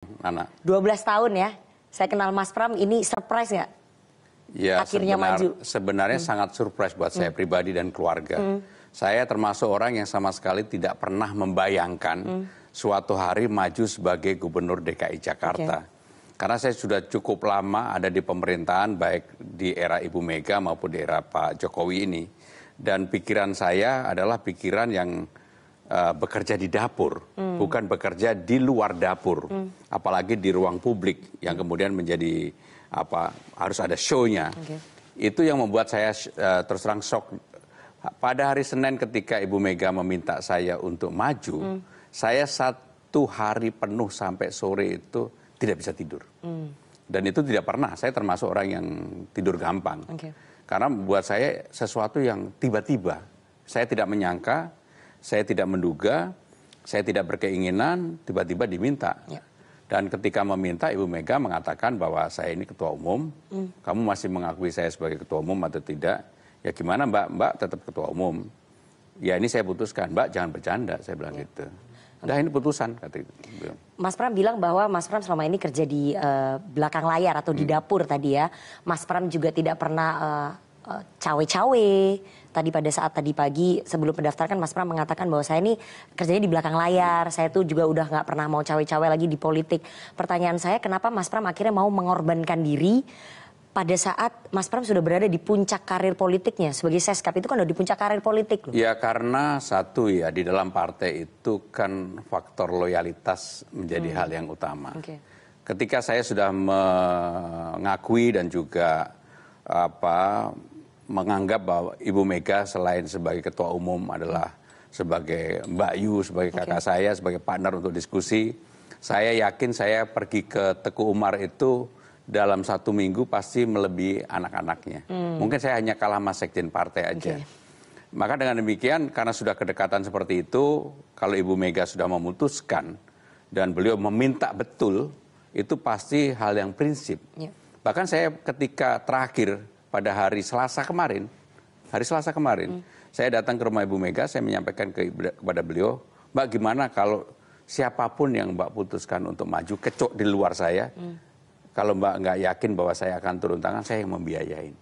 Nana. 12 tahun ya, saya kenal Mas Pram, ini surprise nggak? Ya, akhirnya maju. sebenarnya sangat surprise buat saya pribadi dan keluarga. Saya termasuk orang yang sama sekali tidak pernah membayangkan suatu hari maju sebagai Gubernur DKI Jakarta. Karena saya sudah cukup lama ada di pemerintahan, baik di era Ibu Mega maupun di era Pak Jokowi ini. Dan pikiran saya adalah pikiran yang bekerja di dapur, bukan bekerja di luar dapur. Apalagi di ruang publik yang kemudian menjadi harus ada show-nya. Itu yang membuat saya terus terang shock. Pada hari Senin ketika Ibu Mega meminta saya untuk maju, saya 1 hari penuh sampai sore itu tidak bisa tidur. Dan itu tidak pernah, saya termasuk orang yang tidur gampang. Karena buat saya sesuatu yang tiba-tiba, saya tidak menyangka, saya tidak menduga, saya tidak berkeinginan, tiba-tiba diminta. Dan ketika meminta, Ibu Mega mengatakan bahwa saya ini ketua umum, kamu masih mengakui saya sebagai ketua umum atau tidak? Ya gimana Mbak, Mbak tetap ketua umum. Ya ini saya putuskan, Mbak jangan bercanda, saya bilang gitu. Udah ini putusan, kata itu. Mas Pram bilang bahwa Mas Pram selama ini kerja di belakang layar atau di dapur tadi ya. Mas Pram juga tidak pernah cawe-cawe. Tadi pada saat tadi pagi sebelum pendaftaran Mas Pram mengatakan bahwa saya ini kerjanya di belakang layar. Saya tuh juga udah nggak pernah mau cawe-cawe lagi di politik. Pertanyaan saya, kenapa Mas Pram akhirnya mau mengorbankan diri pada saat Mas Pram sudah berada di puncak karir politiknya sebagai Seskap, itu kan udah di puncak karir politik loh. Ya karena satu ya, di dalam partai itu kan faktor loyalitas menjadi hal yang utama. Ketika saya sudah mengakui dan juga menganggap bahwa Ibu Mega selain sebagai ketua umum adalah sebagai Mbak Yu, sebagai kakak saya, sebagai partner untuk diskusi, saya yakin saya pergi ke Teguh Umar itu dalam 1 minggu pasti melebihi anak-anaknya. Mungkin saya hanya kalah sama sekjen partai aja. Maka dengan demikian, karena sudah kedekatan seperti itu, kalau Ibu Mega sudah memutuskan dan beliau meminta betul, itu pasti hal yang prinsip. Bahkan saya ketika terakhir pada hari Selasa kemarin, saya datang ke rumah Ibu Mega, saya menyampaikan kepada beliau, Mbak gimana kalau siapapun yang Mbak putuskan untuk maju, kecuali di luar saya, kalau Mbak nggak yakin bahwa saya akan turun tangan, saya yang membiayain.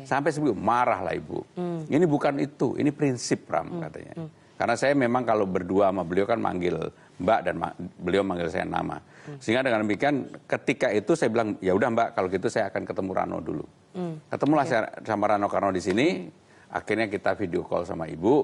Sampai sebelum marah lah Ibu. Ini bukan itu, ini prinsip Pram katanya. Karena saya memang kalau berdua sama beliau kan manggil Mbak dan beliau manggil saya nama. Sehingga dengan demikian ketika itu saya bilang, ya udah Mbak kalau gitu saya akan ketemu Rano dulu. Ketemulah saya sama Rano Karno di sini. Akhirnya kita video call sama Ibu.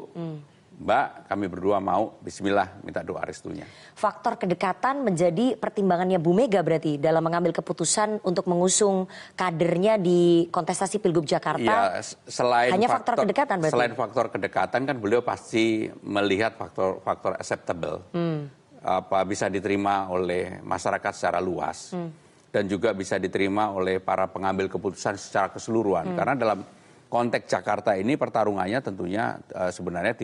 Mbak, kami berdua mau, bismillah, minta doa restunya. Faktor kedekatan menjadi pertimbangannya Bu Mega berarti dalam mengambil keputusan untuk mengusung kadernya di kontestasi Pilgub Jakarta. Ya, selain hanya faktor kedekatan berarti. Selain faktor kedekatan kan beliau pasti melihat faktor acceptable. Bisa diterima oleh masyarakat secara luas. Dan juga bisa diterima oleh para pengambil keputusan secara keseluruhan. Karena dalam konteks Jakarta ini pertarungannya tentunya sebenarnya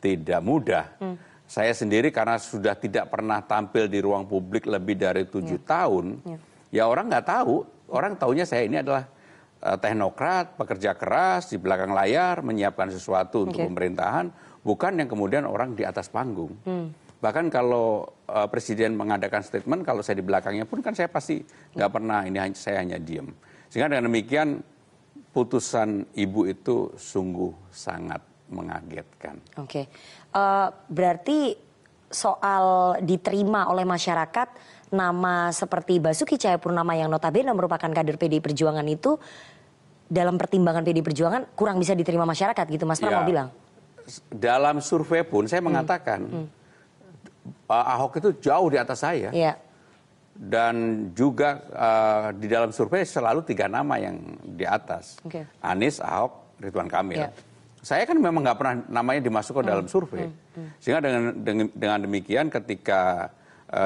tidak mudah. Saya sendiri karena sudah tidak pernah tampil di ruang publik lebih dari 7 tahun, ya orang nggak tahu. Orang taunya saya ini adalah teknokrat, pekerja keras di belakang layar, menyiapkan sesuatu untuk pemerintahan, bukan yang kemudian orang di atas panggung. Bahkan kalau Presiden mengadakan statement, kalau saya di belakangnya pun kan saya pasti nggak pernah, saya hanya diem. Sehingga dengan demikian putusan Ibu itu sungguh sangat mengagetkan. Berarti soal diterima oleh masyarakat nama seperti Basuki Cahayapurnama yang notabene merupakan kader PDI Perjuangan itu dalam pertimbangan PDI Perjuangan kurang bisa diterima masyarakat gitu Mas Pram mau bilang? Dalam survei pun saya mengatakan Ahok itu jauh di atas saya. Dan juga di dalam survei selalu 3 nama yang di atas. Anies, Ahok, Ridwan Kamil. Saya kan memang nggak pernah namanya dimasukkan dalam survei. Sehingga dengan demikian ketika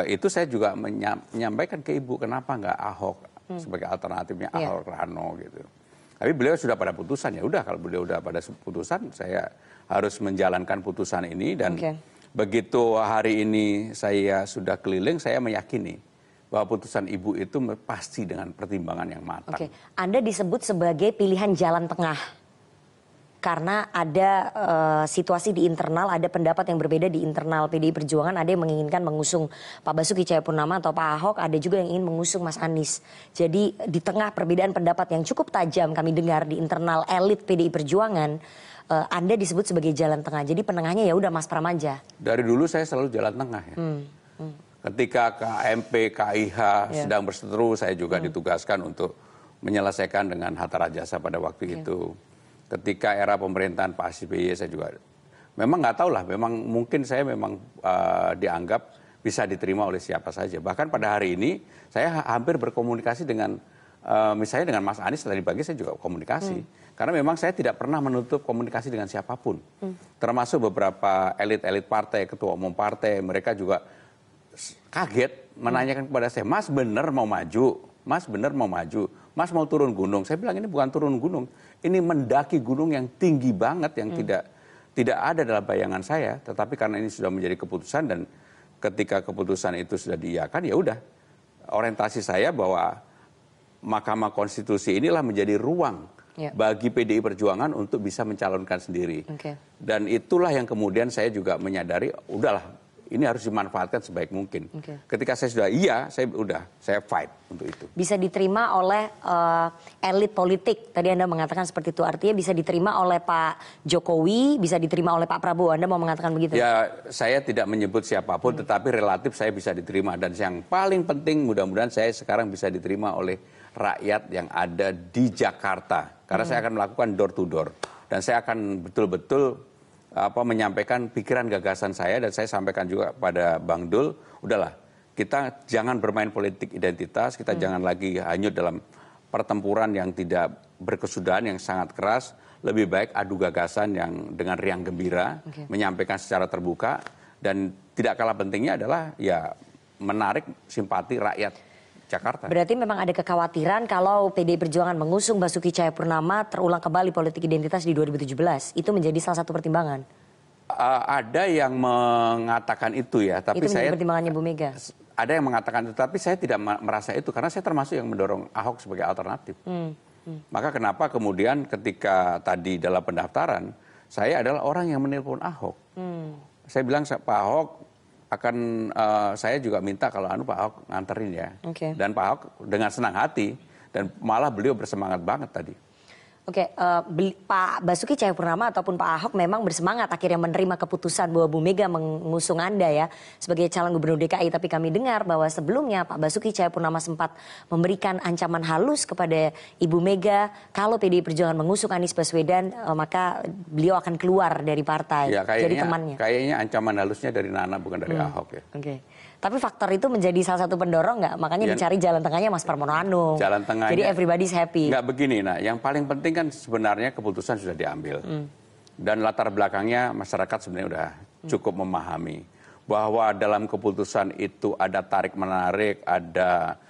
itu saya juga menyampaikan ke Ibu kenapa nggak Ahok sebagai alternatifnya Ahok Rano gitu. Tapi beliau sudah pada putusan, ya udah kalau beliau udah pada putusan saya harus menjalankan putusan ini dan begitu hari ini saya sudah keliling saya meyakini bahwa putusan Ibu itu pasti dengan pertimbangan yang matang. Anda disebut sebagai pilihan jalan tengah. karena ada situasi di internal, ada pendapat yang berbeda di internal PDI Perjuangan, ada yang menginginkan mengusung Pak Basuki Cahayapurnama atau Pak Ahok, ada juga yang ingin mengusung Mas Anies. Jadi di tengah perbedaan pendapat yang cukup tajam kami dengar di internal elit PDI Perjuangan, Anda disebut sebagai jalan tengah. Jadi penengahnya ya udah Mas Pram aja. Dari dulu saya selalu jalan tengah ya. Ketika KMP, KIH sedang berseteru, saya juga ditugaskan untuk menyelesaikan dengan Hatta Rajasa pada waktu itu. Ketika era pemerintahan Pak SBY saya juga, memang nggak tahu lah, memang mungkin saya memang dianggap bisa diterima oleh siapa saja. Bahkan pada hari ini saya hampir berkomunikasi dengan, misalnya dengan Mas Anies tadi pagi saya juga komunikasi. Karena memang saya tidak pernah menutup komunikasi dengan siapapun. Termasuk beberapa elit-elit partai, ketua umum partai, mereka juga kaget menanyakan kepada saya, Mas benar mau maju? Mas benar mau maju? Mas mau turun gunung? Saya bilang ini bukan turun gunung, ini mendaki gunung yang tinggi banget yang tidak ada dalam bayangan saya. Tetapi karena ini sudah menjadi keputusan dan ketika keputusan itu sudah diiyakan, ya udah. Orientasi saya bahwa Mahkamah Konstitusi inilah menjadi ruang bagi PDI Perjuangan untuk bisa mencalonkan sendiri. Dan itulah yang kemudian saya juga menyadari, udahlah. Ini harus dimanfaatkan sebaik mungkin. Ketika saya sudah saya fight untuk itu. Bisa diterima oleh elit politik. Tadi Anda mengatakan seperti itu. Artinya bisa diterima oleh Pak Jokowi, bisa diterima oleh Pak Prabowo. Anda mau mengatakan begitu? Ya, saya tidak menyebut siapapun, tetapi relatif saya bisa diterima. Dan yang paling penting mudah-mudahan saya sekarang bisa diterima oleh rakyat yang ada di Jakarta. Karena saya akan melakukan door to door. Dan saya akan betul-betul menyampaikan pikiran gagasan saya, dan saya sampaikan juga pada Bang Dul, udahlah kita jangan bermain politik identitas, kita jangan lagi hanyut dalam pertempuran yang tidak berkesudahan, yang sangat keras, lebih baik adu gagasan yang dengan riang gembira, menyampaikan secara terbuka, dan tidak kalah pentingnya adalah ya menarik simpati rakyat Jakarta. Berarti memang ada kekhawatiran kalau PDI Perjuangan mengusung Basuki Cahayapurnama terulang kembali politik identitas di 2017. Itu menjadi salah satu pertimbangan. Ada yang mengatakan itu ya, tapi itu menjadi pertimbangannya Bu Mega. Ada yang mengatakan itu, tapi saya tidak merasa itu karena saya termasuk yang mendorong Ahok sebagai alternatif. Maka kenapa kemudian ketika tadi dalam pendaftaran saya adalah orang yang menelpon Ahok. Saya bilang Pak Ahok saya juga minta kalau Pak Ahok nganterin ya. Dan Pak Ahok dengan senang hati dan malah beliau bersemangat banget tadi. Pak Basuki Cahayapurnama ataupun Pak Ahok memang bersemangat akhirnya menerima keputusan bahwa Bu Mega mengusung Anda ya sebagai calon gubernur DKI. Tapi kami dengar bahwa sebelumnya Pak Basuki Cahayapurnama sempat memberikan ancaman halus kepada Ibu Mega. Kalau PDI Perjuangan mengusung Anies Baswedan, maka beliau akan keluar dari partai. Ya, jadi temannya. Kayaknya ancaman halusnya dari Nana bukan dari Ahok ya. Tapi faktor itu menjadi salah satu pendorong nggak? Makanya dicari jalan tengahnya Mas Pramono Anung. Jalan tengahnya. Jadi everybody's happy. Nggak begini, yang paling penting kan sebenarnya keputusan sudah diambil. Dan latar belakangnya masyarakat sebenarnya udah cukup memahami. Bahwa dalam keputusan itu ada tarik-menarik, ada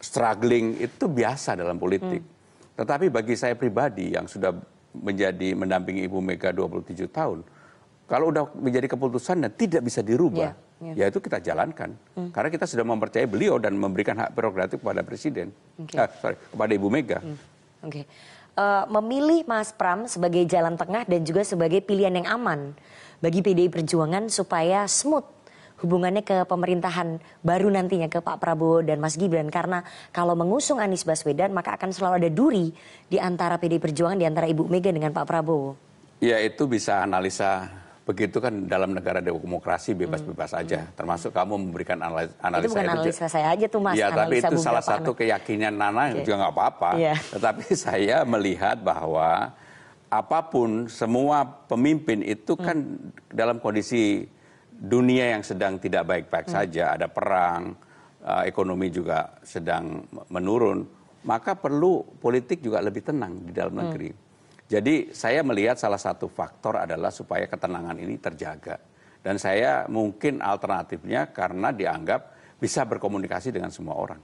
struggling, itu biasa dalam politik. Tetapi bagi saya pribadi yang sudah mendampingi Ibu Mega 27 tahun, kalau udah menjadi keputusan dan tidak bisa dirubah, ya itu kita jalankan. Karena kita sudah mempercayai beliau dan memberikan hak prerogatif kepada Presiden, kepada Ibu Mega. Memilih Mas Pram sebagai jalan tengah dan juga sebagai pilihan yang aman bagi PDI Perjuangan supaya smooth hubungannya ke pemerintahan baru nantinya ke Pak Prabowo dan Mas Gibran. Karena kalau mengusung Anies Baswedan maka akan selalu ada duri di antara PDI Perjuangan, di antara Ibu Mega dengan Pak Prabowo. Ya itu bisa analisa. Begitu kan dalam negara demokrasi bebas-bebas aja. Termasuk kamu memberikan analisa itu bukan analisa saya aja tuh Mas. Ya tapi itu salah satu keyakinan Nana juga nggak apa-apa. Tetapi saya melihat bahwa apapun semua pemimpin itu kan dalam kondisi dunia yang sedang tidak baik-baik saja. Ada perang, ekonomi juga sedang menurun. Maka perlu politik juga lebih tenang di dalam negeri. Jadi saya melihat salah satu faktor adalah supaya ketenangan ini terjaga. Dan saya mungkin alternatifnya karena dianggap bisa berkomunikasi dengan semua orang.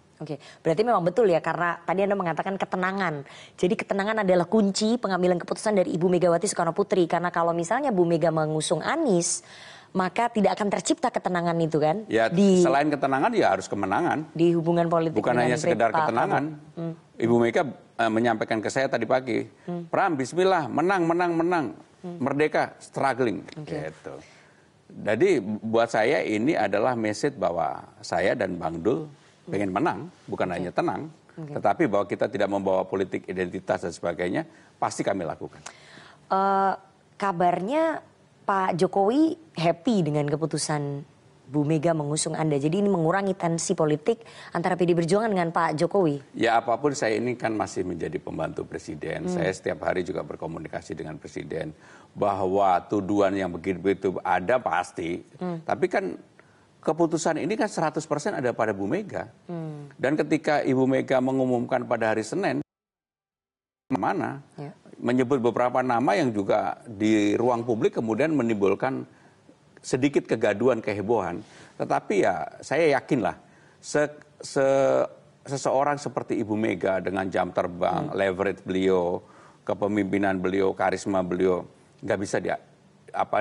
Berarti memang betul ya, karena tadi Anda mengatakan ketenangan. Jadi ketenangan adalah kunci pengambilan keputusan dari Ibu Megawati Soekarno Putri. Karena kalau misalnya Bu Mega mengusung Anies, maka tidak akan tercipta ketenangan itu kan? Ya selain ketenangan ya harus kemenangan. Di hubungan politik. Bukan hanya sekedar ketenangan. Ibu Mega menyampaikan ke saya tadi pagi, Pram, Bismillah, menang, merdeka, struggling, gitu. Jadi buat saya ini adalah message bahwa saya dan Bang Dul pengen menang, bukan hanya tenang, tetapi bahwa kita tidak membawa politik identitas dan sebagainya, pasti kami lakukan. Kabarnya Pak Jokowi happy dengan keputusan Bu Mega mengusung Anda. Jadi ini mengurangi tensi politik antara PD Perjuangan dengan Pak Jokowi. Ya apapun saya ini kan masih menjadi pembantu presiden. Saya setiap hari juga berkomunikasi dengan presiden. Bahwa tuduhan yang begitu ada pasti. Tapi kan keputusan ini kan 100% ada pada Bu Mega. Dan ketika Ibu Mega mengumumkan pada hari Senin, mana menyebut beberapa nama yang juga di ruang publik kemudian menimbulkan sedikit kegaduhan, kehebohan. Tetapi ya saya yakinlah seseorang seperti Ibu Mega dengan jam terbang, leverage beliau, kepemimpinan beliau, karisma beliau, nggak bisa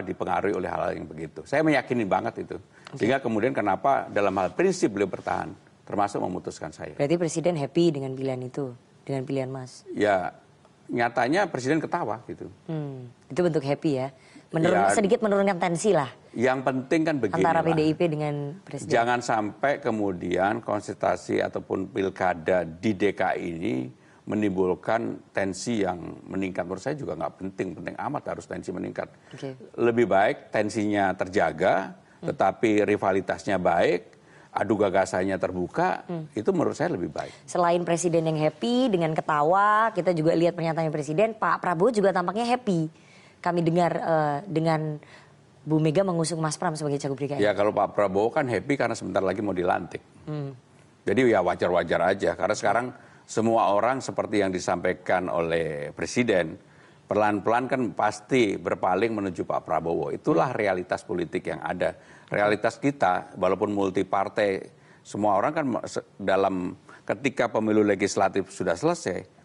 dipengaruhi oleh hal-hal yang begitu. Saya meyakini banget itu. Sehingga kemudian kenapa dalam hal prinsip beliau bertahan, termasuk memutuskan saya. Berarti Presiden happy dengan pilihan itu, dengan pilihan Mas? Ya nyatanya Presiden ketawa gitu. Itu bentuk happy ya? Sedikit menurunkan tensi lah. Yang penting kan begini antara PDIP dengan Presiden. Jangan sampai kemudian konsultasi ataupun pilkada di DKI ini menimbulkan tensi yang meningkat. Menurut saya juga nggak penting amat harus tensi meningkat. Lebih baik tensinya terjaga, tetapi rivalitasnya baik, adu gagasannya terbuka, itu menurut saya lebih baik. Selain Presiden yang happy dengan ketawa, kita juga lihat pernyataan Presiden, Pak Prabowo juga tampaknya happy. Kami dengar dengan Bu Mega mengusung Mas Pram sebagai Cagup DKI. Ya kalau Pak Prabowo kan happy karena sebentar lagi mau dilantik. Jadi ya wajar-wajar aja. Karena sekarang semua orang seperti yang disampaikan oleh Presiden, pelan-pelan kan pasti berpaling menuju Pak Prabowo. Itulah realitas politik yang ada. Realitas kita, walaupun multi partai, semua orang kan dalam ketika pemilu legislatif sudah selesai,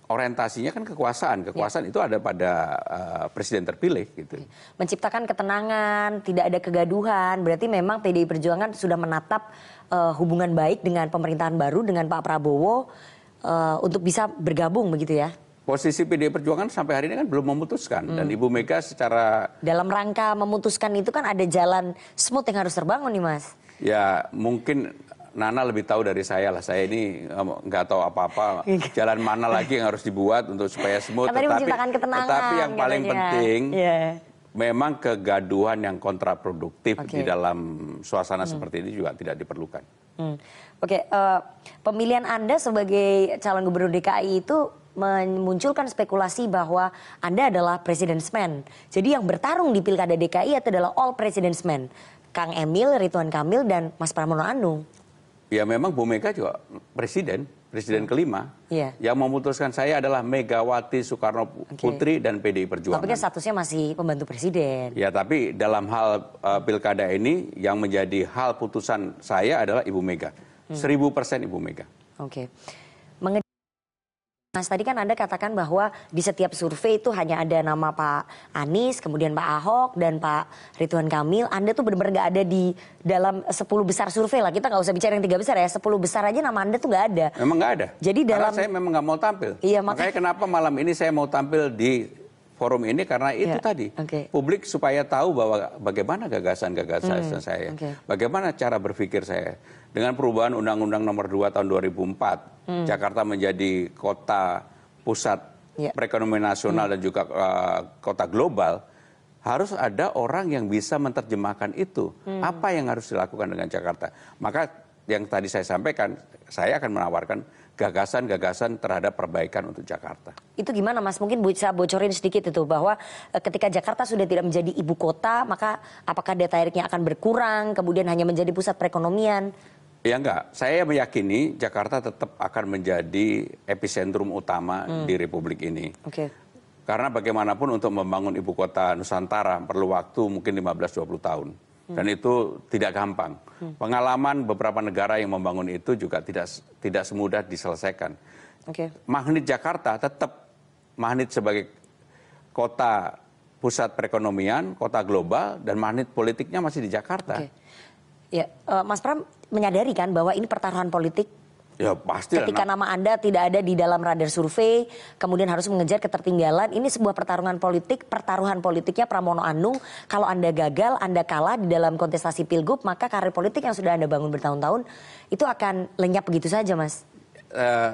orientasinya kan kekuasaan itu ada pada presiden terpilih gitu. Menciptakan ketenangan, tidak ada kegaduhan, berarti memang PDI Perjuangan sudah menatap hubungan baik dengan pemerintahan baru dengan Pak Prabowo untuk bisa bergabung begitu ya? Posisi PDI Perjuangan sampai hari ini kan belum memutuskan dan Ibu Mega secara dalam rangka memutuskan itu kan ada jalan smooth yang harus terbangun nih Mas. Ya mungkin Nana lebih tahu dari saya lah. Saya ini nggak tahu apa-apa. Jalan mana lagi yang harus dibuat untuk supaya smooth. Tetapi yang paling penting, memang kegaduhan yang kontraproduktif di dalam suasana seperti ini juga tidak diperlukan. Pemilihan Anda sebagai calon gubernur DKI itu memunculkan spekulasi bahwa Anda adalah President's Man. Jadi yang bertarung di Pilkada DKI itu adalah all President's Man. Kang Emil, Ridwan Kamil, dan Mas Pramono Anung. Ya memang Bu Mega juga presiden kelima. Yang memutuskan saya adalah Megawati Soekarno Putri dan PDI Perjuangan. Tapi kan statusnya masih pembantu presiden. Ya tapi dalam hal pilkada ini yang menjadi hal putusan saya adalah Ibu Mega. 1000% Ibu Mega. Mas, tadi kan Anda katakan bahwa di setiap survei itu hanya ada nama Pak Anies, kemudian Pak Ahok, dan Pak Ridwan Kamil. Anda tuh benar-benar nggak ada di dalam 10 besar survei lah. Kita nggak usah bicara yang 3 besar ya. 10 besar aja nama Anda tuh nggak ada. Memang nggak ada. Jadi karena saya memang nggak mau tampil. Iya, makanya kenapa malam ini saya mau tampil di forum ini karena itu tadi. Publik supaya tahu bahwa bagaimana gagasan-gagasan saya. Bagaimana cara berpikir saya. Dengan perubahan Undang-Undang Nomor 2 tahun 2004, Jakarta menjadi kota pusat perekonomian nasional dan juga kota global, harus ada orang yang bisa menerjemahkan itu. Apa yang harus dilakukan dengan Jakarta? Maka yang tadi saya sampaikan, saya akan menawarkan gagasan-gagasan terhadap perbaikan untuk Jakarta. Itu gimana Mas? Mungkin bisa bocorin sedikit itu bahwa ketika Jakarta sudah tidak menjadi ibu kota, maka apakah daya tariknya akan berkurang, kemudian hanya menjadi pusat perekonomian? Ya enggak, saya meyakini Jakarta tetap akan menjadi epicentrum utama di Republik ini. Karena bagaimanapun untuk membangun ibu kota Nusantara perlu waktu mungkin 15-20 tahun. Dan itu tidak gampang. Pengalaman beberapa negara yang membangun itu juga tidak semudah diselesaikan. Magnet Jakarta tetap magnet sebagai kota pusat perekonomian, kota global, dan magnet politiknya masih di Jakarta. Ya, Mas Pram menyadari kan bahwa ini pertaruhan politik Ya pasti. Ketika nama Anda tidak ada di dalam radar survei, kemudian harus mengejar ketertinggalan, ini sebuah pertaruhan politiknya Pramono Anung. Kalau Anda gagal, Anda kalah di dalam kontestasi Pilgub, maka karir politik yang sudah Anda bangun bertahun-tahun itu akan lenyap begitu saja, Mas.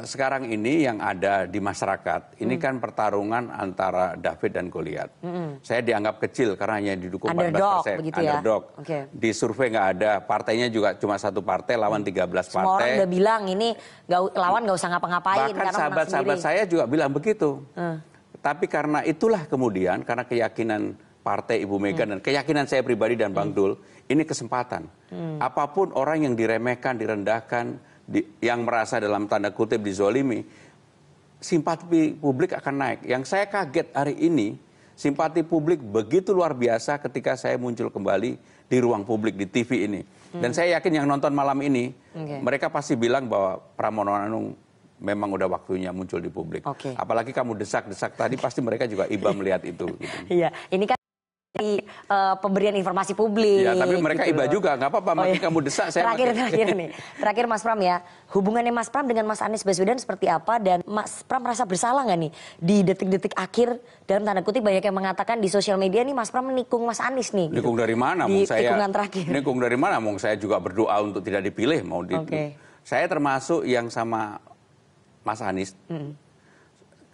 Sekarang ini yang ada di masyarakat, ini kan pertarungan antara David dan Goliat. Saya dianggap kecil karena hanya didukung 14%. Underdog. Ya? Okay. Di survei nggak ada, partainya juga cuma satu partai, lawan 13 partai. Semua orang udah bilang ini lawan nggak usah ngapa-ngapain. Bahkan sahabat-sahabat saya juga bilang begitu. Tapi karena itulah kemudian, karena keyakinan partai Ibu Mega dan keyakinan saya pribadi dan Bang Dul, ini kesempatan. Apapun orang yang diremehkan, direndahkan, yang merasa dalam tanda kutip dizolimi, simpati publik akan naik. Yang saya kaget hari ini, simpati publik begitu luar biasa ketika saya muncul kembali di ruang publik di TV ini. Dan saya yakin yang nonton malam ini, mereka pasti bilang bahwa Pramono Anung memang udah waktunya muncul di publik. Apalagi kamu desak-desak tadi, pasti mereka juga iba melihat itu. Gitu. Iya, ini kan di pemberian informasi publik. Ya, tapi mereka gitu iba juga, nggak apa-apa. Makin kamu desak, saya Terakhir Mas Pram ya, hubungannya Mas Pram dengan Mas Anies Baswedan seperti apa, dan Mas Pram merasa bersalah nggak nih di detik-detik akhir, dalam tanda kutip banyak yang mengatakan di sosial media nih Mas Pram menikung Mas Anies nih. Nikung dari mana? Di tikungan terakhir. Nikung dari mana? Saya juga berdoa untuk tidak dipilih. Saya termasuk yang sama Mas Anies.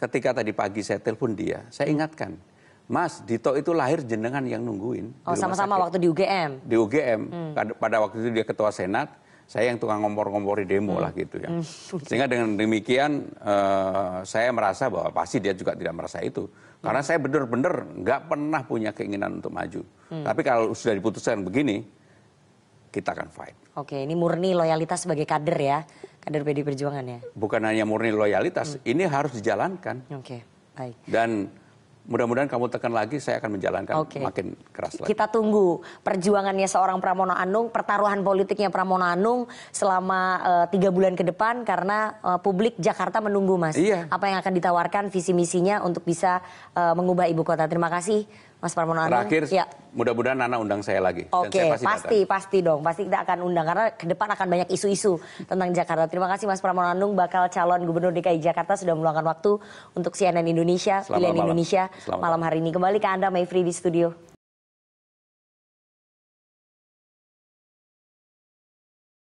Ketika tadi pagi saya telepon dia, saya ingatkan. Mas, Dito itu lahir jenengan yang nungguin. Oh, sama-sama waktu di UGM? Di UGM. Pada waktu itu dia ketua Senat, saya yang tukang ngompor-ngompori demo lah gitu ya. Sehingga dengan demikian saya merasa bahwa pasti dia juga tidak merasa itu. Karena saya benar-benar nggak pernah punya keinginan untuk maju. Tapi kalau sudah diputuskan begini, kita akan fight. Oke, ini murni loyalitas sebagai kader ya, kader PDI Perjuangan ya? Bukan hanya murni loyalitas, ini harus dijalankan. Oke, baik. Dan mudah-mudahan kamu tekan lagi, saya akan menjalankan makin keras lagi. Kita tunggu perjuangannya seorang Pramono Anung, pertaruhan politiknya Pramono Anung selama 3 bulan ke depan, karena publik Jakarta menunggu, Mas. Apa yang akan ditawarkan visi misinya untuk bisa mengubah ibu kota. Terima kasih Mas Pramono Anung. Terakhir, mudah-mudahan Nana undang saya lagi. Oke, pasti dong. Pasti kita akan undang, karena ke depan akan banyak isu-isu tentang Jakarta. Terima kasih Mas Pramono Anung, bakal calon Gubernur DKI Jakarta, sudah meluangkan waktu untuk CNN Indonesia, Pilihan Indonesia malam hari ini. Kembali ke Anda, Mayfri di studio.